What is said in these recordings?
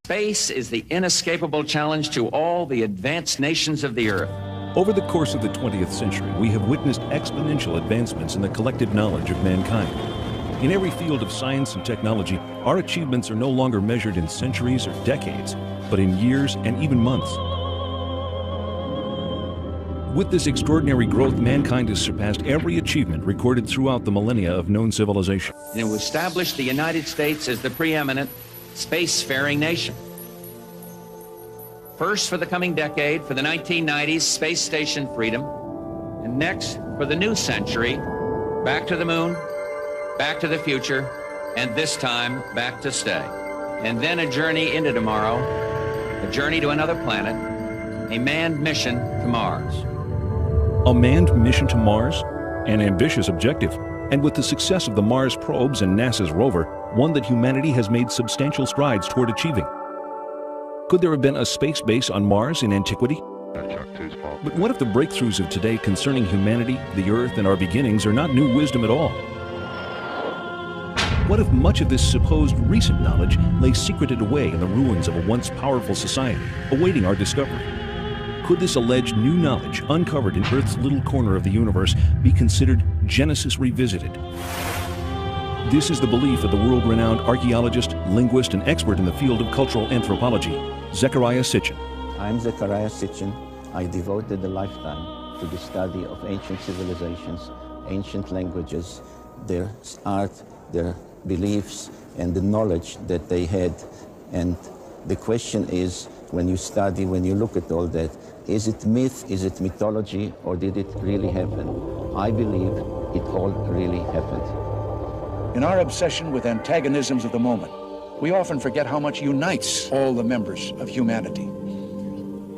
Space is the inescapable challenge to all the advanced nations of the Earth. Over the course of the 20th century, we have witnessed exponential advancements in the collective knowledge of mankind. In every field of science and technology, our achievements are no longer measured in centuries or decades, but in years and even months. With this extraordinary growth, mankind has surpassed every achievement recorded throughout the millennia of known civilization. And it established the United States as the preeminent spacefaring nation. First for the coming decade, for the 1990s, space station freedom, and next for the new century, back to the moon, back to the future, and this time back to stay. And then a journey into tomorrow, a journey to another planet, a manned mission to Mars. A manned mission to Mars? An ambitious objective, and with the success of the Mars probes and NASA's rover, one that humanity has made substantial strides toward achieving. Could there have been a space base on Mars in antiquity? But what if the breakthroughs of today concerning humanity, the Earth, and our beginnings are not new wisdom at all? What if much of this supposed recent knowledge lay secreted away in the ruins of a once powerful society, awaiting our discovery? Could this alleged new knowledge, uncovered in Earth's little corner of the universe, be considered Genesis revisited? This is the belief of the world-renowned archaeologist, linguist, and expert in the field of cultural anthropology, Zecharia Sitchin. I'm Zecharia Sitchin. I devoted a lifetime to the study of ancient civilizations, ancient languages, their art, their beliefs, and the knowledge that they had. And the question is, when you study, when you look at all that, is it myth, is it mythology, or did it really happen? I believe it all really happened. In our obsession with antagonisms of the moment, we often forget how much unites all the members of humanity.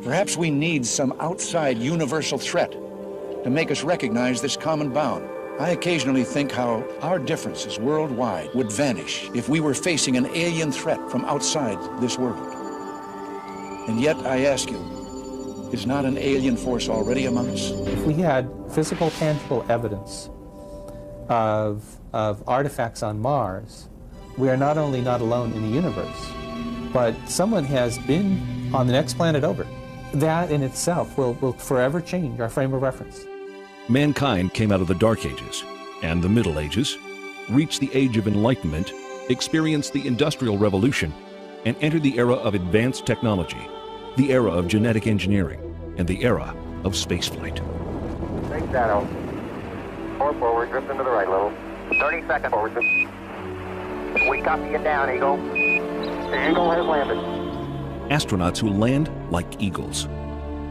Perhaps we need some outside universal threat to make us recognize this common bound. I occasionally think how our differences worldwide would vanish if we were facing an alien threat from outside this world. And yet, I ask you, is not an alien force already among us? If we had physical, tangible evidence of artifacts on Mars, we are not only not alone in the universe, but someone has been on the next planet over. That in itself will forever change our frame of reference. Mankind came out of the Dark Ages and the Middle Ages, reached the Age of Enlightenment, experienced the Industrial Revolution, and entered the era of advanced technology, the era of genetic engineering, and the era of spaceflight. Big shadow. 4 forward, drift into the right a little. 30 seconds forward. We copy you down, Eagle. The Eagle has landed. Astronauts who land like eagles.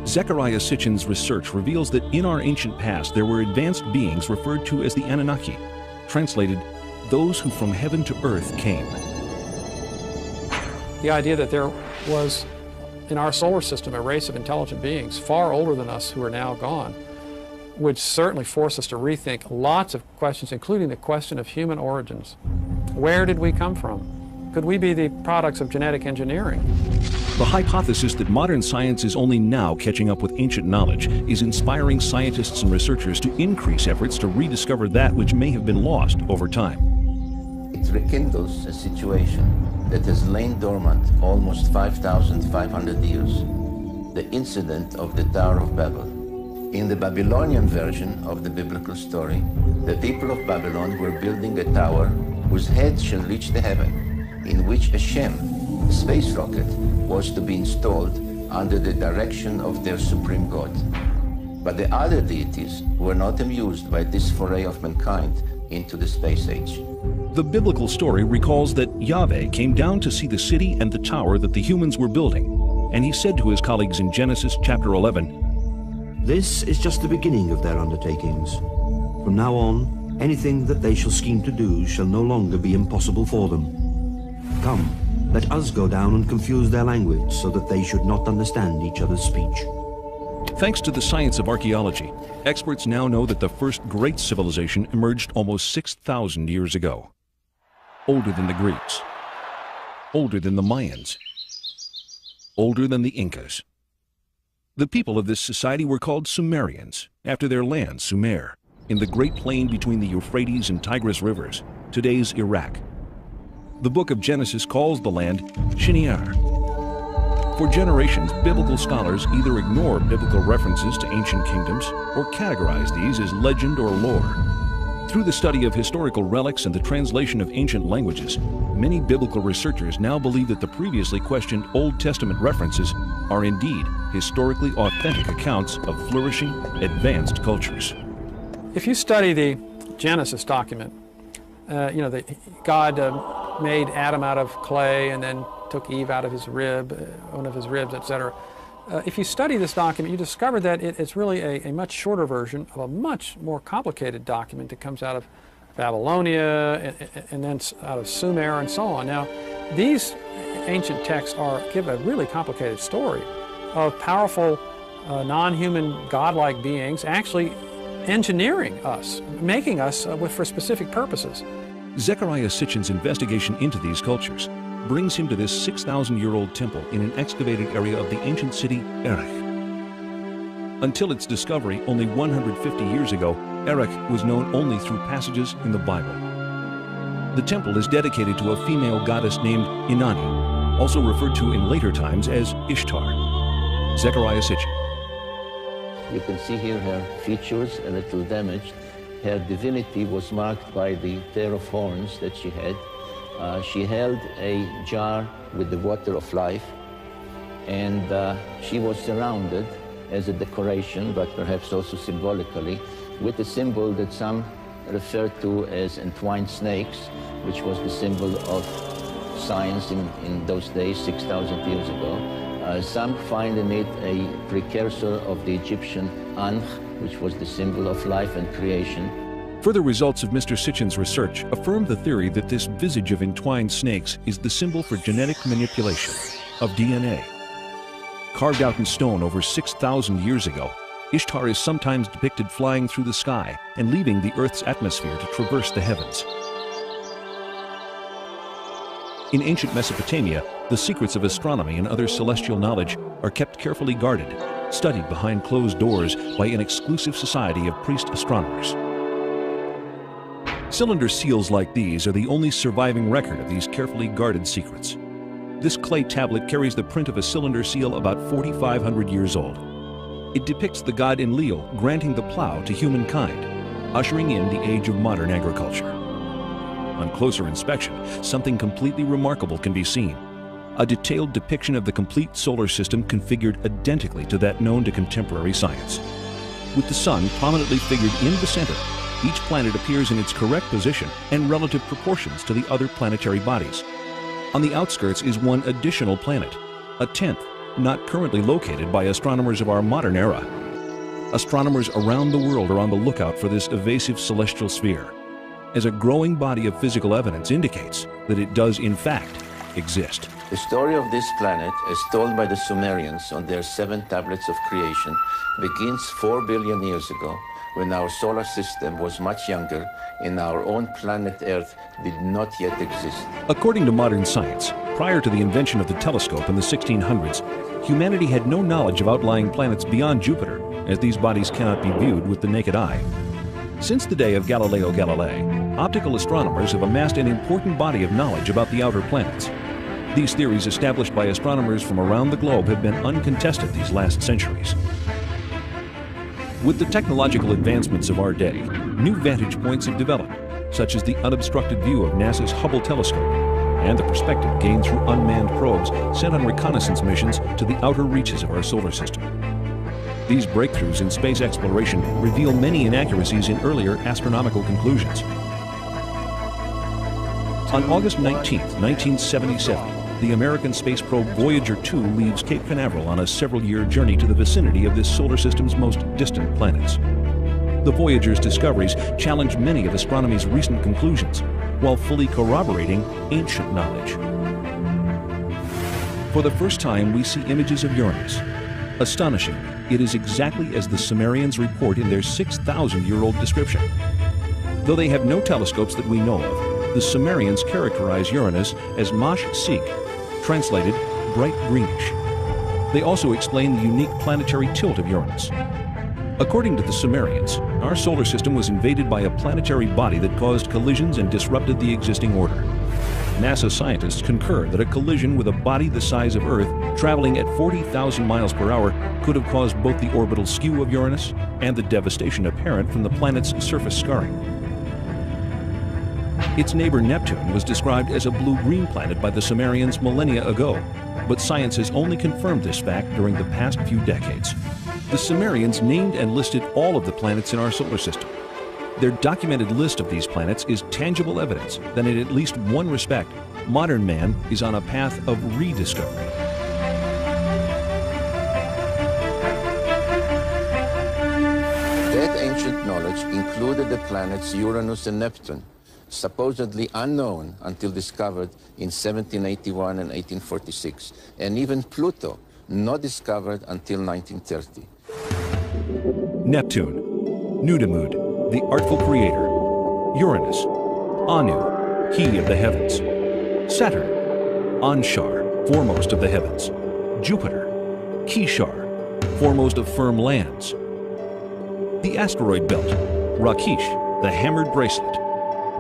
Zecharia Sitchin's research reveals that in our ancient past there were advanced beings referred to as the Anunnaki, translated, those who from heaven to earth came. The idea that there was in our solar system a race of intelligent beings far older than us who are now gone would certainly force us to rethink lots of questions, including the question of human origins. Where did we come from? Could we be the products of genetic engineering? The hypothesis that modern science is only now catching up with ancient knowledge is inspiring scientists and researchers to increase efforts to rediscover that which may have been lost over time. It rekindles a situation that has lain dormant almost 5,500 years, the incident of the Tower of Babel. In the Babylonian version of the biblical story, the people of Babylon were building a tower whose head shall reach the heaven, in which a Shem, a space rocket, was to be installed under the direction of their supreme god. But the other deities were not amused by this foray of mankind into the space age. The biblical story recalls that Yahweh came down to see the city and the tower that the humans were building, and he said to his colleagues in Genesis chapter 11, "This is just the beginning of their undertakings. From now on, anything that they shall scheme to do shall no longer be impossible for them. Come, let us go down and confuse their language so that they should not understand each other's speech." Thanks to the science of archaeology, experts now know that the first great civilization emerged almost 6,000 years ago. Older than the Greeks, older than the Mayans, older than the Incas. The people of this society were called Sumerians, after their land, Sumer, in the great plain between the Euphrates and Tigris rivers, today's Iraq. The book of Genesis calls the land Shinear, For generations, biblical scholars either ignore biblical references to ancient kingdoms or categorize these as legend or lore. Through the study of historical relics and the translation of ancient languages, many biblical researchers now believe that the previously questioned Old Testament references are indeed historically authentic accounts of flourishing, advanced cultures. If you study the Genesis document, God made Adam out of clay and then took Eve out of his rib, one of his ribs, etc. If you study this document, you discover that it's really a much shorter version of a much more complicated document that comes out of Babylonia and then out of Sumer and so on. Now, these ancient texts give a really complicated story of powerful, non-human, godlike beings actually engineering us, making us for specific purposes. Zecharia Sitchin's investigation into these cultures brings him to this 6,000-year-old temple in an excavated area of the ancient city Erech. Until its discovery only 150 years ago, Erech was known only through passages in the Bible. The temple is dedicated to a female goddess named Inanni, also referred to in later times as Ishtar. Zecharia Sitchin. You can see here her features a little damaged. Her divinity was marked by the pair of horns that she had. She held a jar with the water of life, and she was surrounded as a decoration, but perhaps also symbolically, with a symbol that some refer to as entwined snakes, which was the symbol of science in those days, 6,000 years ago. Some find in it a precursor of the Egyptian Ankh, which was the symbol of life and creation. Further results of Mr. Sitchin's research affirm the theory that this visage of entwined snakes is the symbol for genetic manipulation of DNA. Carved out in stone over 6,000 years ago, Ishtar is sometimes depicted flying through the sky and leaving the Earth's atmosphere to traverse the heavens. In ancient Mesopotamia, the secrets of astronomy and other celestial knowledge are kept carefully guarded, studied behind closed doors by an exclusive society of priest astronomers. Cylinder seals like these are the only surviving record of these carefully guarded secrets. This clay tablet carries the print of a cylinder seal about 4,500 years old. It depicts the god Enlil granting the plow to humankind, ushering in the age of modern agriculture. On closer inspection, something completely remarkable can be seen. A detailed depiction of the complete solar system configured identically to that known to contemporary science. With the sun prominently figured in the center, each planet appears in its correct position and relative proportions to the other planetary bodies. On the outskirts is one additional planet, a 10th, not currently located by astronomers of our modern era. Astronomers around the world are on the lookout for this evasive celestial sphere, as a growing body of physical evidence indicates that it does in fact exist. The story of this planet, as told by the Sumerians on their 7 tablets of creation, begins 4 billion years ago, when our solar system was much younger and our own planet Earth did not yet exist. According to modern science, prior to the invention of the telescope in the 1600s, humanity had no knowledge of outlying planets beyond Jupiter, as these bodies cannot be viewed with the naked eye. Since the day of Galileo Galilei, optical astronomers have amassed an important body of knowledge about the outer planets. These theories established by astronomers from around the globe have been uncontested these last centuries. With the technological advancements of our day, new vantage points have developed, such as the unobstructed view of NASA's Hubble telescope and the perspective gained through unmanned probes sent on reconnaissance missions to the outer reaches of our solar system. These breakthroughs in space exploration reveal many inaccuracies in earlier astronomical conclusions. On August 19, 1977, the American space probe Voyager 2 leaves Cape Canaveral on a several-year journey to the vicinity of this solar system's most distant planets. The Voyager's discoveries challenge many of astronomy's recent conclusions, while fully corroborating ancient knowledge. For the first time, we see images of Uranus. Astonishingly, it is exactly as the Sumerians report in their 6,000-year-old description. Though they have no telescopes that we know of, the Sumerians characterize Uranus as Mash-Sig, translated bright greenish. They also explain the unique planetary tilt of Uranus. According to the Sumerians, our solar system was invaded by a planetary body that caused collisions and disrupted the existing order. NASA scientists concur that a collision with a body the size of Earth, traveling at 40,000 miles per hour, could have caused both the orbital skew of Uranus and the devastation apparent from the planet's surface scarring. Its neighbor Neptune was described as a blue-green planet by the Sumerians millennia ago, but science has only confirmed this fact during the past few decades. The Sumerians named and listed all of the planets in our solar system. Their documented list of these planets is tangible evidence that in at least one respect, modern man is on a path of rediscovery. That ancient knowledge included the planets Uranus and Neptune, supposedly unknown until discovered in 1781 and 1846, and even Pluto, not discovered until 1930. Neptune, Nudimmud, the artful creator. Uranus, Anu, he of the heavens. Saturn, Anshar, foremost of the heavens. Jupiter, Kishar, foremost of firm lands. The asteroid belt, Rakish, the hammered bracelet.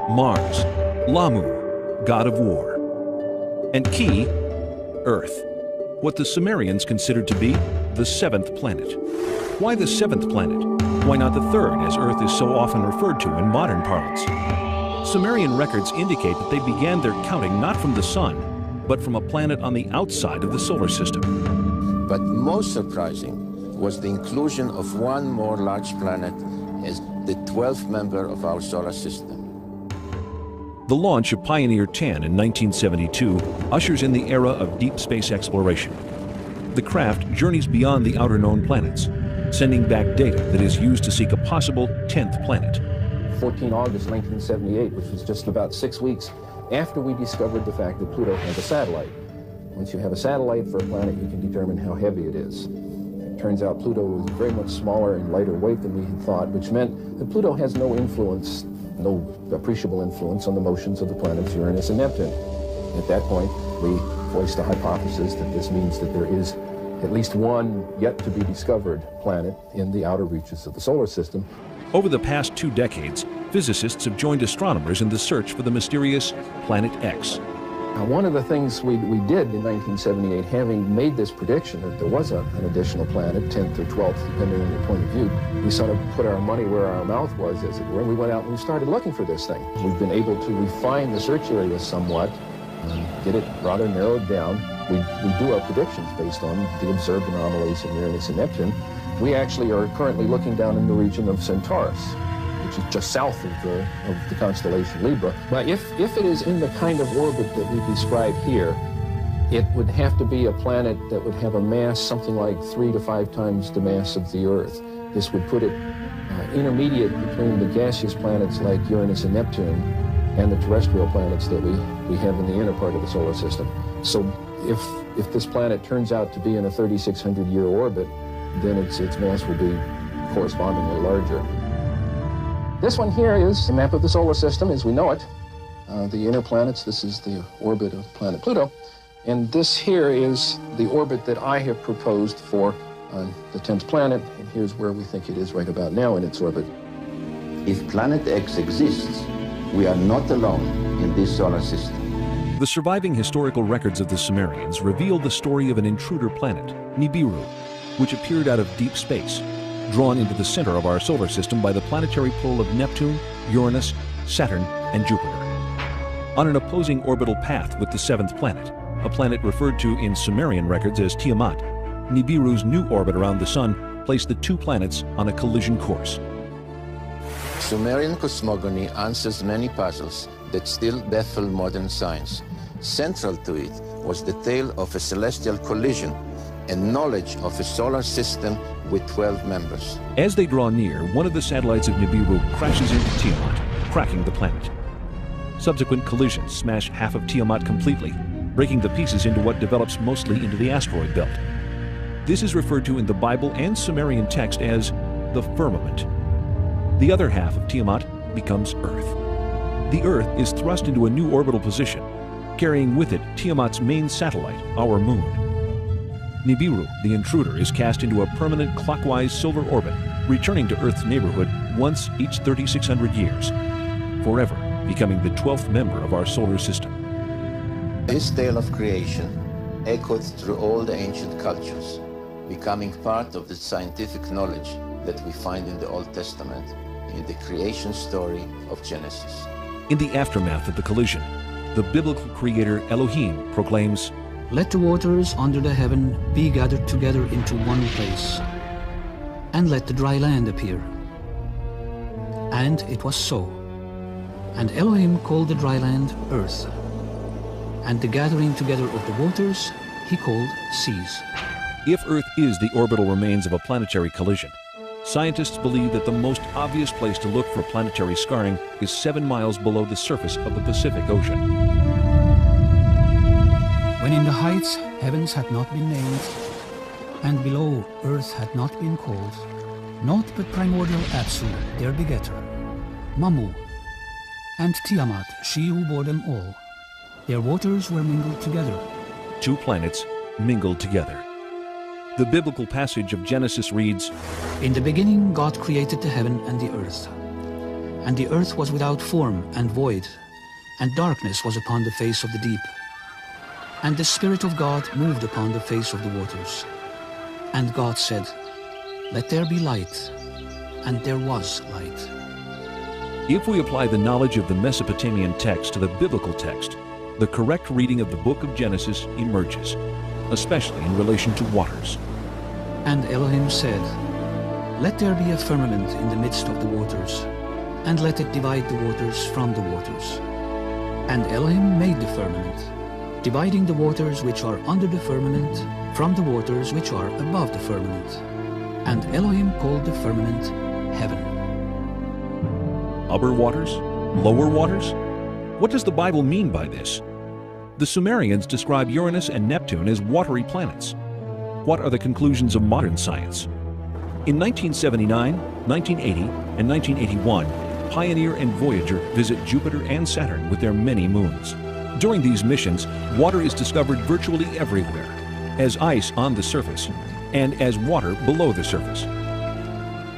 Mars, Lamu, god of war. And Ki, Earth, what the Sumerians considered to be the seventh planet. Why the seventh planet? Why not the third, as Earth is so often referred to in modern parlance? Sumerian records indicate that they began their counting not from the sun, but from a planet on the outside of the solar system. But most surprising was the inclusion of one more large planet as the 12th member of our solar system. The launch of Pioneer 10 in 1972 ushers in the era of deep space exploration. The craft journeys beyond the outer known planets, sending back data that is used to seek a possible 10th planet. 14 August 1978, which was just about 6 weeks after we discovered the fact that Pluto had a satellite. Once you have a satellite for a planet, you can determine how heavy it is. It turns out Pluto was very much smaller and lighter weight than we had thought, which meant that Pluto has no influence, no appreciable influence on the motions of the planets Uranus and Neptune. At that point, we voiced the hypothesis that this means that there is at least one yet-to-be-discovered planet in the outer reaches of the solar system. Over the past 2 decades, physicists have joined astronomers in the search for the mysterious Planet X. One of the things we did in 1978, having made this prediction that there was an additional planet, 10th or 12th, depending on your point of view, we sort of put our money where our mouth was, as it were, and we went out and we started looking for this thing. We've been able to refine the search area somewhat, get it rather narrowed down. We do our predictions based on the observed anomalies in Uranus and Neptune. We actually are currently looking down in the region of Centaurus, which is just south of the constellation Libra. But if it is in the kind of orbit that we describe here, it would have to be a planet that would have a mass something like 3 to 5 times the mass of the Earth. This would put it intermediate between the gaseous planets like Uranus and Neptune and the terrestrial planets that we have in the inner part of the solar system. So if this planet turns out to be in a 3,600-year orbit, then its mass will be correspondingly larger. This one here is a map of the solar system as we know it. The inner planets, this is the orbit of planet Pluto. And this here is the orbit that I have proposed for the 10th planet. And here's where we think it is right about now in its orbit. If Planet X exists, we are not alone in this solar system. The surviving historical records of the Sumerians reveal the story of an intruder planet, Nibiru, which appeared out of deep space, drawn into the center of our solar system by the planetary pull of Neptune, Uranus, Saturn, and Jupiter. On an opposing orbital path with the 7th planet, a planet referred to in Sumerian records as Tiamat, Nibiru's new orbit around the Sun placed the 2 planets on a collision course. Sumerian cosmogony answers many puzzles that still baffle modern science. Central to it was the tale of a celestial collision and knowledge of a solar system with 12 members. As they draw near, one of the satellites of Nibiru crashes into Tiamat, cracking the planet. Subsequent collisions smash half of Tiamat completely, breaking the pieces into what develops mostly into the asteroid belt. This is referred to in the Bible and Sumerian text as the firmament. The other half of Tiamat becomes Earth. The Earth is thrust into a new orbital position, carrying with it Tiamat's main satellite, our moon. Nibiru, the intruder, is cast into a permanent clockwise silver orbit, returning to Earth's neighborhood once each 3,600 years, forever becoming the 12th member of our solar system. This tale of creation echoed through all the ancient cultures, becoming part of the scientific knowledge that we find in the Old Testament, in the creation story of Genesis. In the aftermath of the collision, the biblical creator Elohim proclaims, "Let the waters under the heaven be gathered together into one place, and let the dry land appear." And it was so. And Elohim called the dry land earth, and the gathering together of the waters he called seas. If Earth is the orbital remains of a planetary collision, scientists believe that the most obvious place to look for planetary scarring is 7 miles below the surface of the Pacific Ocean. When in the heights heavens had not been named, and below earth had not been called, naught but primordial Apsu, their begetter, Mamu, and Tiamat, she who bore them all, their waters were mingled together. 2 planets mingled together. The biblical passage of Genesis reads, "In the beginning God created the heaven and the earth. And the earth was without form and void, and darkness was upon the face of the deep. And the Spirit of God moved upon the face of the waters. And God said, Let there be light. And there was light." If we apply the knowledge of the Mesopotamian text to the biblical text, the correct reading of the book of Genesis emerges, especially in relation to waters. And Elohim said, Let there be a firmament in the midst of the waters, and let it divide the waters from the waters. And Elohim made the firmament, dividing the waters which are under the firmament from the waters which are above the firmament. And Elohim called the firmament heaven. Upper waters? Lower waters? What does the Bible mean by this? The Sumerians describe Uranus and Neptune as watery planets. What are the conclusions of modern science? In 1979, 1980, and 1981, Pioneer and Voyager visit Jupiter and Saturn with their many moons. During these missions, water is discovered virtually everywhere, as ice on the surface and as water below the surface.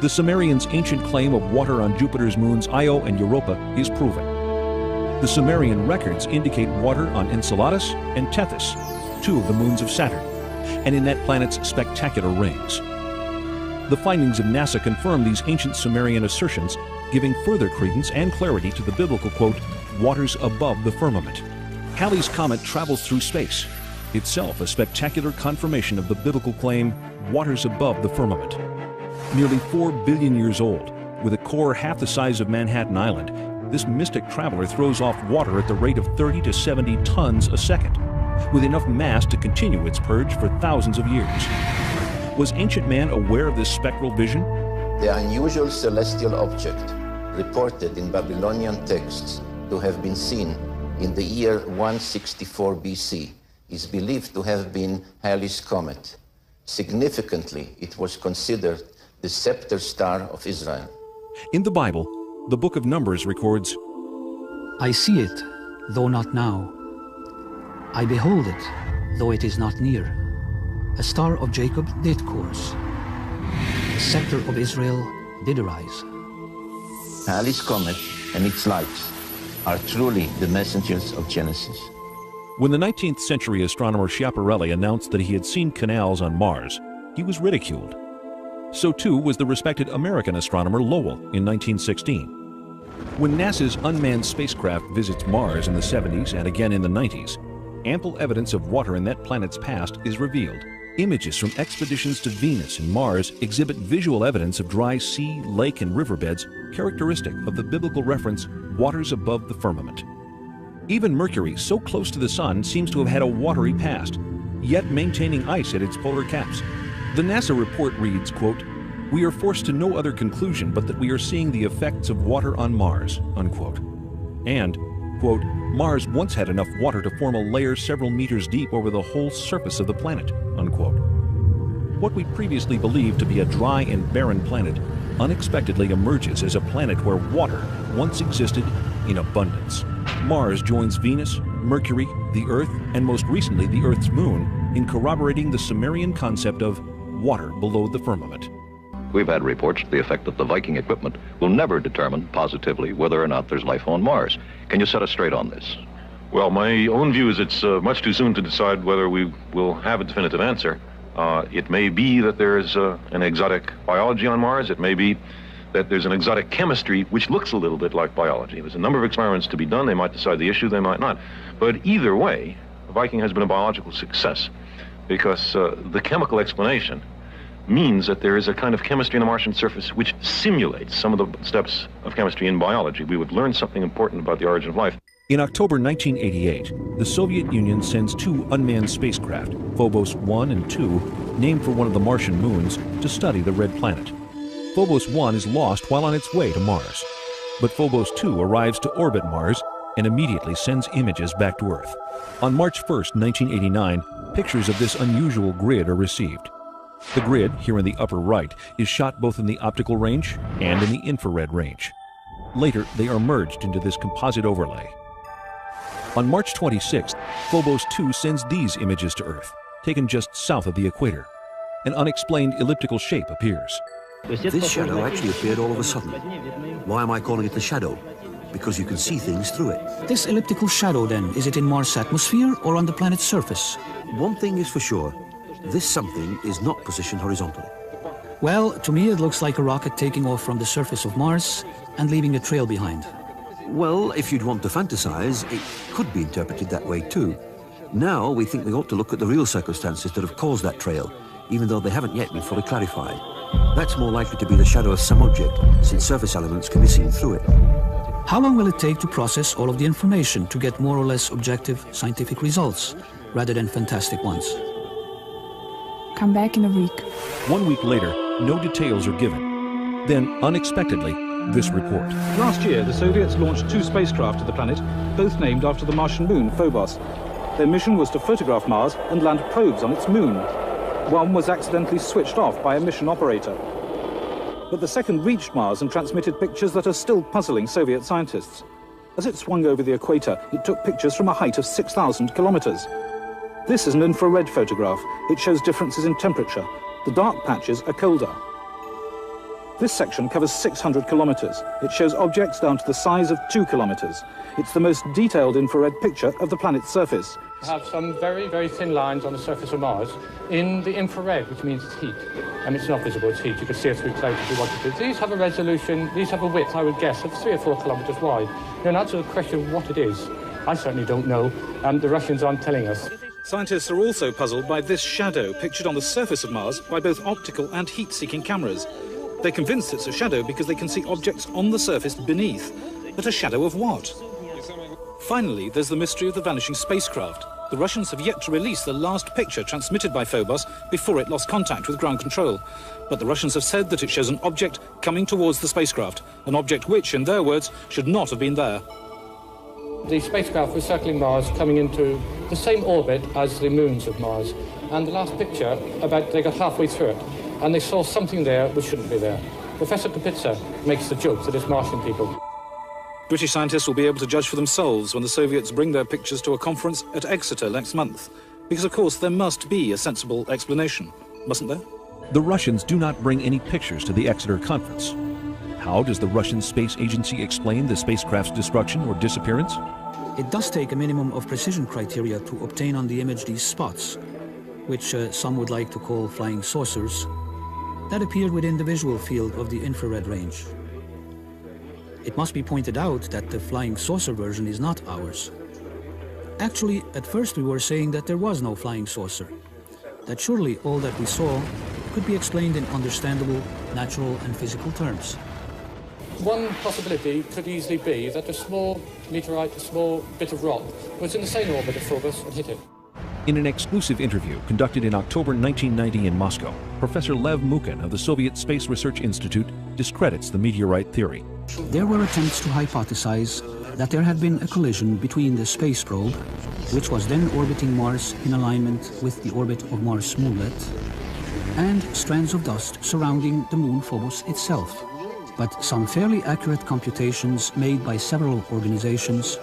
The Sumerians' ancient claim of water on Jupiter's moons Io and Europa is proven. The Sumerian records indicate water on Enceladus and Tethys, 2 of the moons of Saturn, and in that planet's spectacular rings. The findings of NASA confirm these ancient Sumerian assertions, giving further credence and clarity to the biblical quote, "waters above the firmament." Halley's Comet travels through space, itself a spectacular confirmation of the biblical claim, "waters above the firmament." Nearly 4 billion years old, with a core half the size of Manhattan Island, this mystic traveler throws off water at the rate of 30 to 70 tons a second, with enough mass to continue its purge for thousands of years. Was ancient man aware of this spectral vision? The unusual celestial object, reported in Babylonian texts to have been seen in the year 164 BC, is believed to have been Halley's Comet. Significantly, it was considered the scepter star of Israel. In the Bible, the book of Numbers records, "I see it, though not now. I behold it, though it is not near. A star of Jacob did course. The scepter of Israel did arise." Halley's Comet and its lights are truly the messengers of Genesis. When the 19th century astronomer Schiaparelli announced that he had seen canals on Mars, he was ridiculed. So too was the respected American astronomer Lowell in 1916. When NASA's unmanned spacecraft visits Mars in the 70s and again in the 90s, ample evidence of water in that planet's past is revealed. Images from expeditions to Venus and Mars exhibit visual evidence of dry sea, lake, and riverbeds characteristic of the biblical reference, "waters above the firmament." Even Mercury, so close to the Sun, seems to have had a watery past, yet maintaining ice at its polar caps. The NASA report reads, quote, "We are forced to no other conclusion but that we are seeing the effects of water on Mars," unquote. And, quote, "Mars once had enough water to form a layer several meters deep over the whole surface of the planet," unquote. What we previously believed to be a dry and barren planet unexpectedly emerges as a planet where water once existed in abundance. Mars joins Venus, Mercury, the Earth, and most recently the Earth's moon in corroborating the Sumerian concept of water below the firmament. We've had reports to the effect that the Viking equipment will never determine positively whether or not there's life on Mars. Can you set us straight on this? Well, my own view is it's much too soon to decide whether we will have a definitive answer. It may be that there is an exotic biology on Mars. It may be that there's an exotic chemistry which looks a little bit like biology. There's a number of experiments to be done. They might decide the issue, they might not. But either way, Viking has been a biological success because the chemical explanation means that there is a kind of chemistry on the Martian surface which simulates some of the steps of chemistry in biology. We would learn something important about the origin of life. In October 1988, the Soviet Union sends 2 unmanned spacecraft, Phobos 1 and 2, named for one of the Martian moons, to study the red planet. Phobos 1 is lost while on its way to Mars, but Phobos 2 arrives to orbit Mars and immediately sends images back to Earth. On March 1st, 1989, pictures of this unusual grid are received. The grid, here in the upper right, is shot both in the optical range and in the infrared range. Later, they are merged into this composite overlay. On March 26th, Phobos 2 sends these images to Earth, taken just south of the equator. An unexplained elliptical shape appears. This shadow actually appeared all of a sudden. Why am I calling it the shadow? Because you can see things through it. This elliptical shadow, then, is it in Mars' atmosphere or on the planet's surface? One thing is for sure. This something is not positioned horizontally. Well, to me it looks like a rocket taking off from the surface of Mars and leaving a trail behind. Well, if you'd want to fantasize, it could be interpreted that way too. Now we think we ought to look at the real circumstances that have caused that trail, even though they haven't yet been fully clarified. That's more likely to be the shadow of some object, since surface elements can be seen through it. How long will it take to process all of the information to get more or less objective scientific results, rather than fantastic ones? Come back in a week. 1 week later, no details are given. Then, unexpectedly, this report. Last year, the Soviets launched 2 spacecraft to the planet, both named after the Martian moon, Phobos. Their mission was to photograph Mars and land probes on its moon. One was accidentally switched off by a mission operator. But the second reached Mars and transmitted pictures that are still puzzling Soviet scientists. As it swung over the equator, it took pictures from a height of 6,000 kilometers. This is an infrared photograph. It shows differences in temperature. The dark patches are colder. This section covers 600 kilometers. It shows objects down to the size of 2 kilometers. It's the most detailed infrared picture of the planet's surface. We have some very, very thin lines on the surface of Mars in the infrared, which means it's heat. It's not visible, it's heat. You can see it through clouds if you wanted to. These have a resolution, these have a width, I would guess, of 3 or 4 kilometers wide. In answer to the question of what it is, I certainly don't know, and the Russians aren't telling us. Scientists are also puzzled by this shadow pictured on the surface of Mars by both optical and heat-seeking cameras. They're convinced it's a shadow because they can see objects on the surface beneath. But a shadow of what? Finally, there's the mystery of the vanishing spacecraft. The Russians have yet to release the last picture transmitted by Phobos before it lost contact with ground control. But the Russians have said that it shows an object coming towards the spacecraft, an object which, in their words, should not have been there. The spacecraft was circling Mars, coming into the same orbit as the moons of Mars. And the last picture, they got halfway through it, and they saw something there which shouldn't be there. Professor Kapitsa makes the joke that it's Martian people. British scientists will be able to judge for themselves when the Soviets bring their pictures to a conference at Exeter next month. Because, of course, there must be a sensible explanation, mustn't there? The Russians do not bring any pictures to the Exeter conference. How does the Russian Space Agency explain the spacecraft's destruction or disappearance? It does take a minimum of precision criteria to obtain on the image these spots, which some would like to call flying saucers, that appeared within the visual field of the infrared range. It must be pointed out that the flying saucer version is not ours. Actually, at first we were saying that there was no flying saucer, that surely all that we saw could be explained in understandable, natural and physical terms. One possibility could easily be that a small meteorite, a small bit of rock, was in the same orbit of Phobos and hit it. In an exclusive interview conducted in October 1990 in Moscow, Professor Lev Mukhin of the Soviet Space Research Institute discredits the meteorite theory. There were attempts to hypothesize that there had been a collision between the space probe, which was then orbiting Mars in alignment with the orbit of Mars' moonlet, and strands of dust surrounding the moon Phobos itself. But some fairly accurate computations made by several organizations,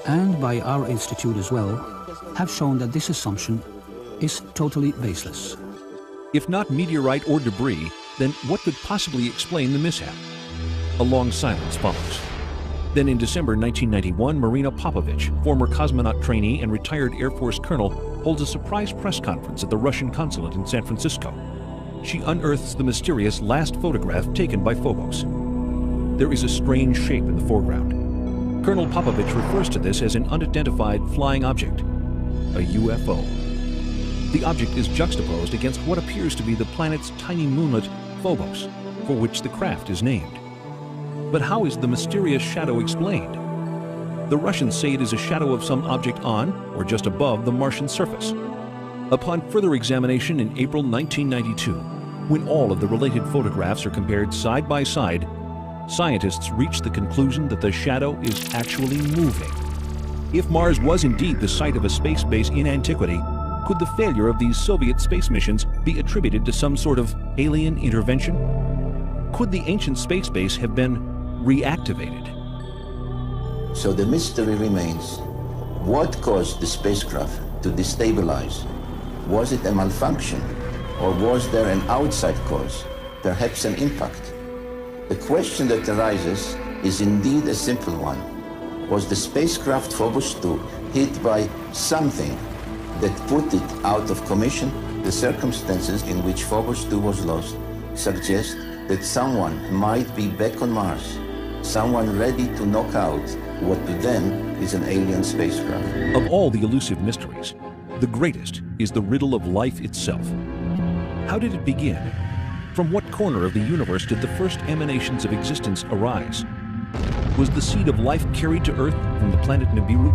and by our institute as well, have shown that this assumption is totally baseless. If not meteorite or debris, Then what could possibly explain the mishap? A long silence follows. Then in December 1991, Marina Popovich, former cosmonaut trainee and retired Air Force colonel, holds a surprise press conference at the Russian consulate in San Francisco. She unearths the mysterious last photograph taken by Phobos. There is a strange shape in the foreground. Colonel Popovich refers to this as an unidentified flying object, a UFO. The object is juxtaposed against what appears to be the planet's tiny moonlet, Phobos, for which the craft is named. But how is the mysterious shadow explained? The Russians say it is a shadow of some object on or just above the Martian surface. Upon further examination in April 1992, when all of the related photographs are compared side by side, scientists reach the conclusion that the shadow is actually moving. If Mars was indeed the site of a space base in antiquity, could the failure of these Soviet space missions be attributed to some sort of alien intervention? Could the ancient space base have been reactivated? So the mystery remains, what caused the spacecraft to destabilize? Was it a malfunction, or was there an outside cause, perhaps an impact? The question that arises is indeed a simple one. Was the spacecraft Phobos 2 hit by something that put it out of commission? The circumstances in which Phobos 2 was lost suggest that someone might be back on Mars, someone ready to knock out what to them is an alien spacecraft. Of all the elusive mysteries, the greatest is the riddle of life itself. How did it begin? From what corner of the universe did the first emanations of existence arise? Was the seed of life carried to Earth from the planet Nibiru?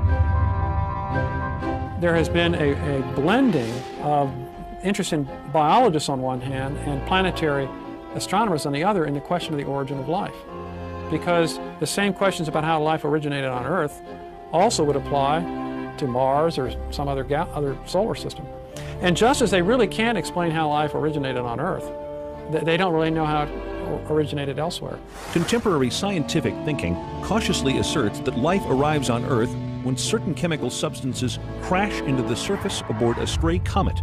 There has been a blending of interest in biologists on one hand and planetary astronomers on the other in the question of the origin of life. Because the same questions about how life originated on Earth also would apply to Mars or some other solar system. And just as they really can't explain how life originated on Earth, they don't really know how it originated elsewhere. Contemporary scientific thinking cautiously asserts that life arrives on Earth when certain chemical substances crash into the surface aboard a stray comet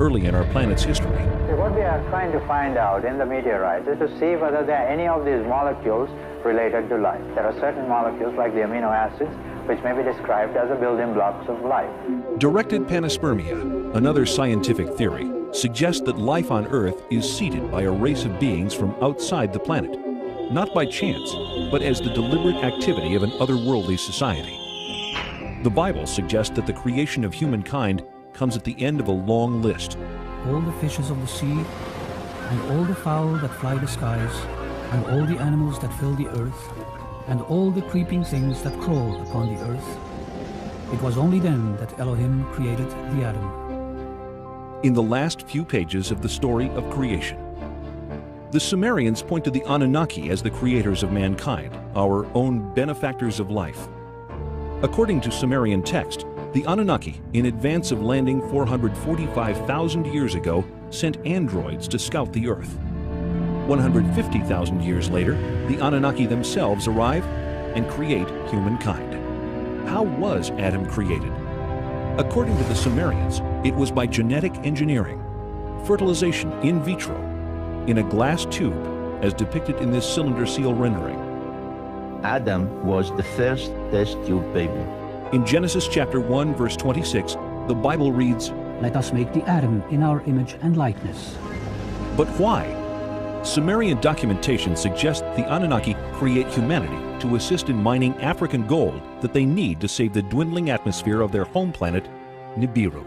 early in our planet's history. What we are trying to find out in the meteorites is to see whether there are any of these molecules related to life. There are certain molecules, like the amino acids, which may be described as the building blocks of life. Directed panspermia, another scientific theory, suggests that life on Earth is seeded by a race of beings from outside the planet, not by chance, but as the deliberate activity of an otherworldly society. The Bible suggests that the creation of humankind comes at the end of a long list. All the fishes of the sea, and all the fowl that fly the skies, and all the animals that fill the earth, and all the creeping things that crawl upon the earth. It was only then that Elohim created the Adam. In the last few pages of the story of creation, the Sumerians point to the Anunnaki as the creators of mankind, our own benefactors of life. According to Sumerian text, the Anunnaki, in advance of landing 445,000 years ago, sent androids to scout the Earth. 150,000 years later, the Anunnaki themselves arrive and create humankind. How was Adam created? According to the Sumerians, it was by genetic engineering, fertilization in vitro, in a glass tube, as depicted in this cylinder seal rendering. Adam was the first test tube baby. In Genesis chapter 1, verse 26, the Bible reads, "Let us make the Adam in our image and likeness." But why? Sumerian documentation suggests the Anunnaki create humanity to assist in mining African gold that they need to save the dwindling atmosphere of their home planet, Nibiru.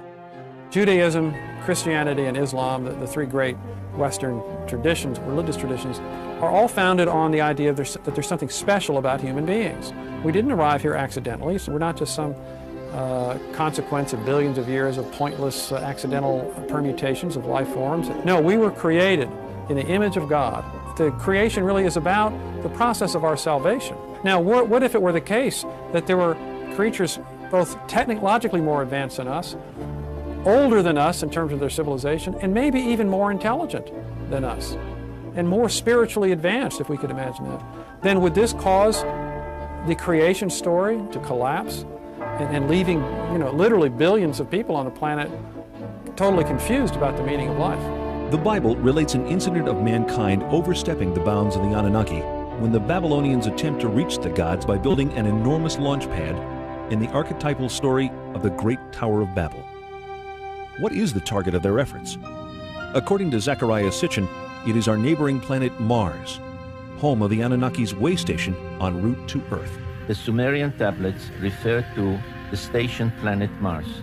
Judaism, Christianity, and Islam, the three great Western traditions, religious traditions, are all founded on the idea that there's something special about human beings. We didn't arrive here accidentally, so we're not just some consequence of billions of years of pointless accidental permutations of life forms. No, we were created in the image of God. The creation really is about the process of our salvation. Now, what if it were the case that there were creatures both technologically more advanced than us, older than us in terms of their civilization, and maybe even more intelligent than us, and more spiritually advanced, if we could imagine that? Then would this cause the creation story to collapse and leaving, literally billions of people on the planet totally confused about the meaning of life? The Bible relates an incident of mankind overstepping the bounds of the Anunnaki when the Babylonians attempt to reach the gods by building an enormous launch pad in the archetypal story of the Great Tower of Babel. What is the target of their efforts? According to Zecharia Sitchin, it is our neighboring planet Mars, home of the Anunnaki's way station en route to Earth. The Sumerian tablets refer to the station planet Mars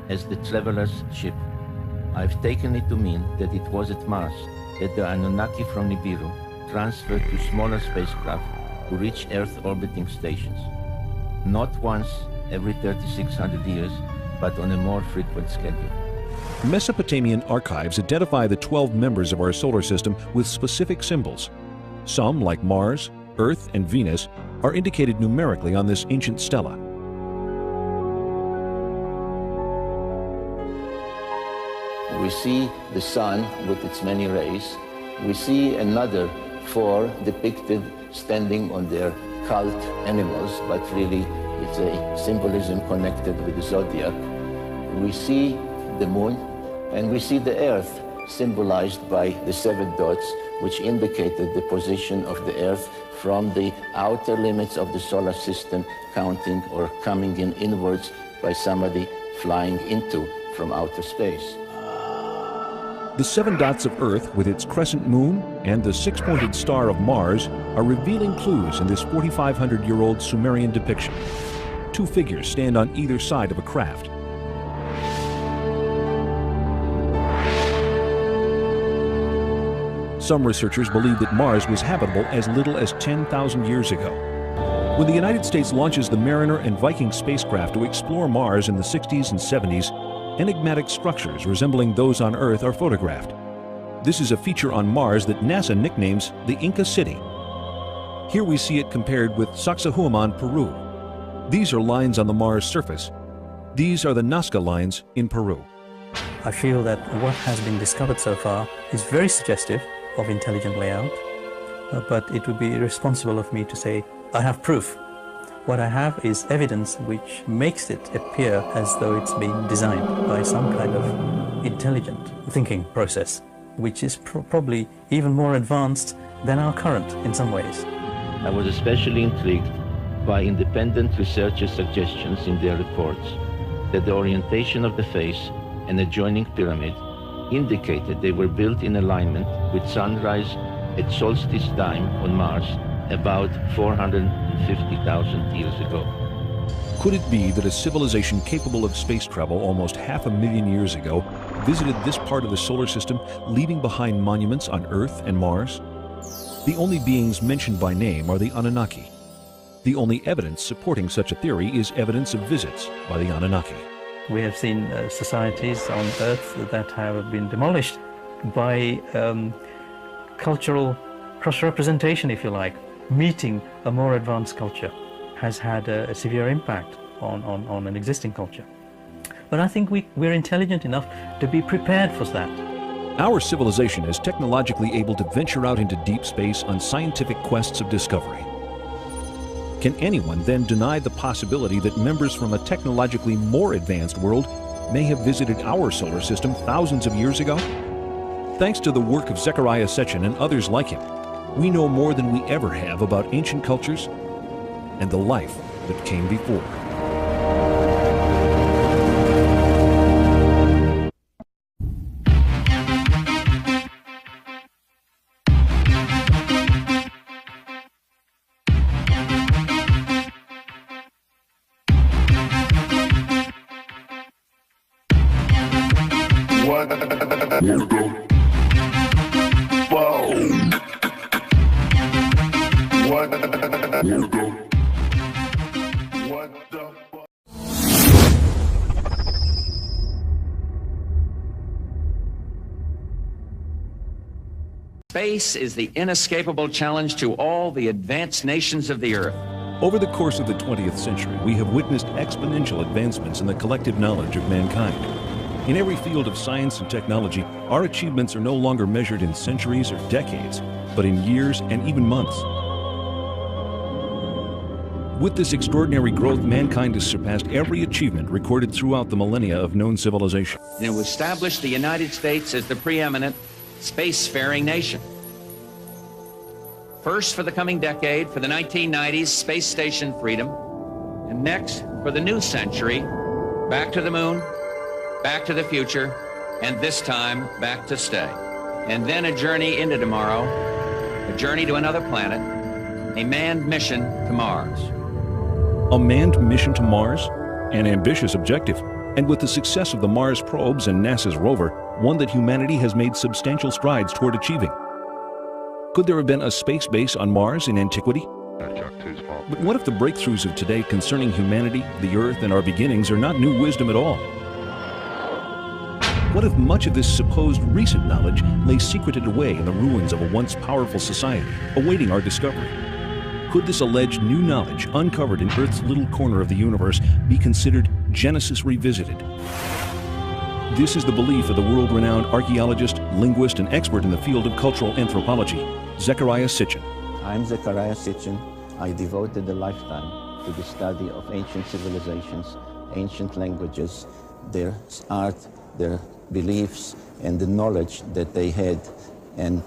as the traveler's ship. I've taken it to mean that it was at Mars that the Anunnaki from Nibiru transferred to smaller spacecraft to reach Earth orbiting stations. Not once every 3,600 years, but on a more frequent schedule. Mesopotamian archives identify the 12 members of our solar system with specific symbols. Some, like Mars, Earth, and Venus, are indicated numerically on this ancient stela. We see the sun with its many rays. We see another 4 depicted standing on their cult animals, but really it's a symbolism connected with the zodiac. We see the moon, and we see the earth symbolized by the 7 dots, which indicated the position of the earth from the outer limits of the solar system, counting or coming in inwards by somebody flying into from outer space. The 7 dots of Earth with its crescent moon and the 6-pointed star of Mars are revealing clues in this 4,500-year-old Sumerian depiction. 2 figures stand on either side of a craft. Some researchers believe that Mars was habitable as little as 10,000 years ago. When the United States launches the Mariner and Viking spacecraft to explore Mars in the 60s and 70s, enigmatic structures resembling those on Earth are photographed. This is a feature on Mars that NASA nicknames the Inca City. Here we see it compared with Sacsayhuaman, Peru. These are lines on the Mars surface. These are the Nazca lines in Peru. I feel that what has been discovered so far is very suggestive of intelligent layout, but it would be irresponsible of me to say I have proof. What I have is evidence which makes it appear as though it's been designed by some kind of intelligent thinking process, which is probably even more advanced than our current in some ways. I was especially intrigued by independent researchers' suggestions in their reports that the orientation of the face and adjoining pyramid indicated they were built in alignment with sunrise at solstice time on Mars about 450,000 years ago. Could it be that a civilization capable of space travel almost 500,000 years ago visited this part of the solar system, leaving behind monuments on Earth and Mars? The only beings mentioned by name are the Anunnaki. The only evidence supporting such a theory is evidence of visits by the Anunnaki. We have seen societies on Earth that have been demolished by cultural cross-representation, if you like. Meeting a more advanced culture has had a severe impact on an existing culture. But I think we're intelligent enough to be prepared for that. Our civilization is technologically able to venture out into deep space on scientific quests of discovery. Can anyone then deny the possibility that members from a technologically more advanced world may have visited our solar system thousands of years ago? Thanks to the work of Zecharia Sitchin and others like him, we know more than we ever have about ancient cultures and the life that came before. Space is the inescapable challenge to all the advanced nations of the Earth. Over the course of the 20th century, we have witnessed exponential advancements in the collective knowledge of mankind. In every field of science and technology, our achievements are no longer measured in centuries or decades, but in years and even months. With this extraordinary growth, mankind has surpassed every achievement recorded throughout the millennia of known civilization. And to establish the United States as the preeminent spacefaring nation. First for the coming decade, for the 1990s, space station freedom, and next for the new century, back to the moon, back to the future, and this time back to stay. And then a journey into tomorrow, a journey to another planet, a manned mission to Mars. A manned mission to Mars? An ambitious objective, and with the success of the Mars probes and NASA's rover, one that humanity has made substantial strides toward achieving. Could there have been a space base on Mars in antiquity? But what if the breakthroughs of today concerning humanity, the Earth, and our beginnings are not new wisdom at all? What if much of this supposed recent knowledge lay secreted away in the ruins of a once powerful society, awaiting our discovery? Could this alleged new knowledge uncovered in Earth's little corner of the universe be considered Genesis revisited? This is the belief of the world-renowned archaeologist, linguist, and expert in the field of cultural anthropology, Zecharia Sitchin. I'm Zecharia Sitchin. I devoted a lifetime to the study of ancient civilizations, ancient languages, their art, their beliefs, and the knowledge that they had. And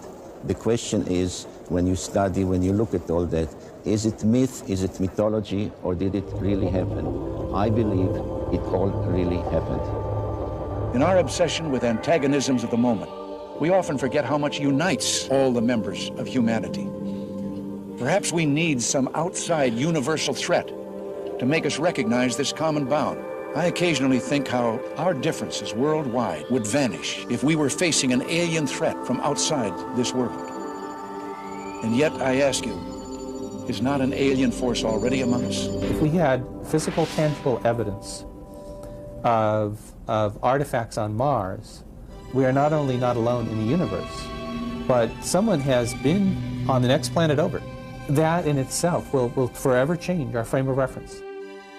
the question is, when you study, when you look at all that, is it myth, is it mythology, or did it really happen? I believe it all really happened. In our obsession with antagonisms of the moment, we often forget how much unites all the members of humanity. Perhaps we need some outside universal threat to make us recognize this common bound. I occasionally think how our differences worldwide would vanish if we were facing an alien threat from outside this world. And yet, I ask you, is not an alien force already among us? If we had physical, tangible evidence of artifacts on Mars, we are not only not alone in the universe, but someone has been on the next planet over. That in itself will forever change our frame of reference.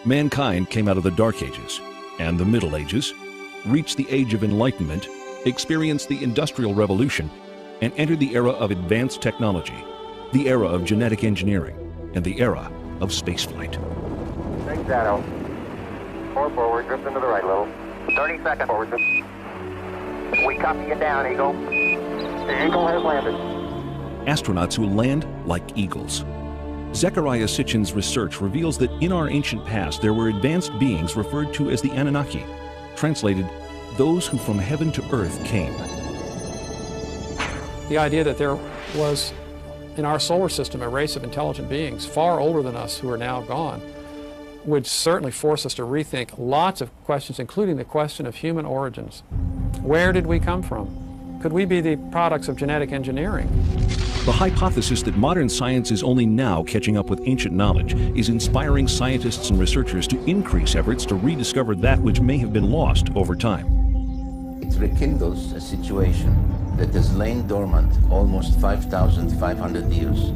Mankind came out of the Dark Ages and the Middle Ages, reached the Age of Enlightenment, experienced the Industrial Revolution, and entered the era of advanced technology, the era of genetic engineering, and the era of spaceflight. Big shadow. 4 forward, drift into the right a little. 30 seconds forward. We copy you down, Eagle. The Eagle has landed. Astronauts who land like eagles. Zecharia Sitchin's research reveals that in our ancient past there were advanced beings referred to as the Anunnaki, translated, those who from heaven to earth came. The idea that there was in our solar system a race of intelligent beings far older than us who are now gone would certainly force us to rethink lots of questions, including the question of human origins. Where did we come from? Could we be the products of genetic engineering? The hypothesis that modern science is only now catching up with ancient knowledge is inspiring scientists and researchers to increase efforts to rediscover that which may have been lost over time. It rekindles a situation that has lain dormant almost 5,500 years,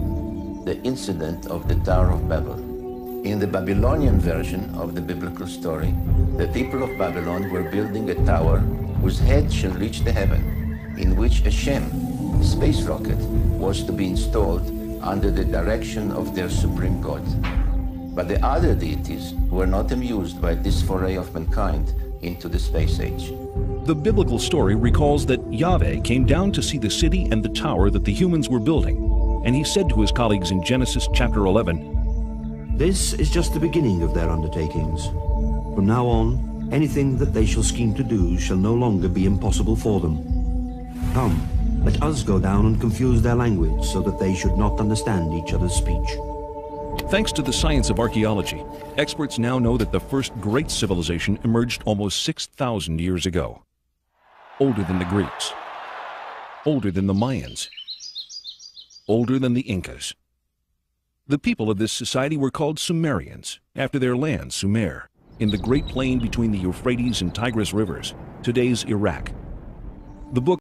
the incident of the Tower of Babel. In the Babylonian version of the biblical story, the people of Babylon were building a tower whose head shall reach the heaven, in which a Shem, a space rocket, was to be installed under the direction of their supreme god. But the other deities were not amused by this foray of mankind into the space age. The biblical story recalls that Yahweh came down to see the city and the tower that the humans were building, and he said to his colleagues in Genesis chapter 11, This is just the beginning of their undertakings. From now on, anything that they shall scheme to do shall no longer be impossible for them. Come, let us go down and confuse their language so that they should not understand each other's speech. Thanks to the science of archaeology, experts now know that the first great civilization emerged almost 6,000 years ago. Older than the Greeks, older than the Mayans, older than the Incas. The people of this society were called Sumerians, after their land, Sumer, in the Great Plain between the Euphrates and Tigris rivers, today's Iraq. The book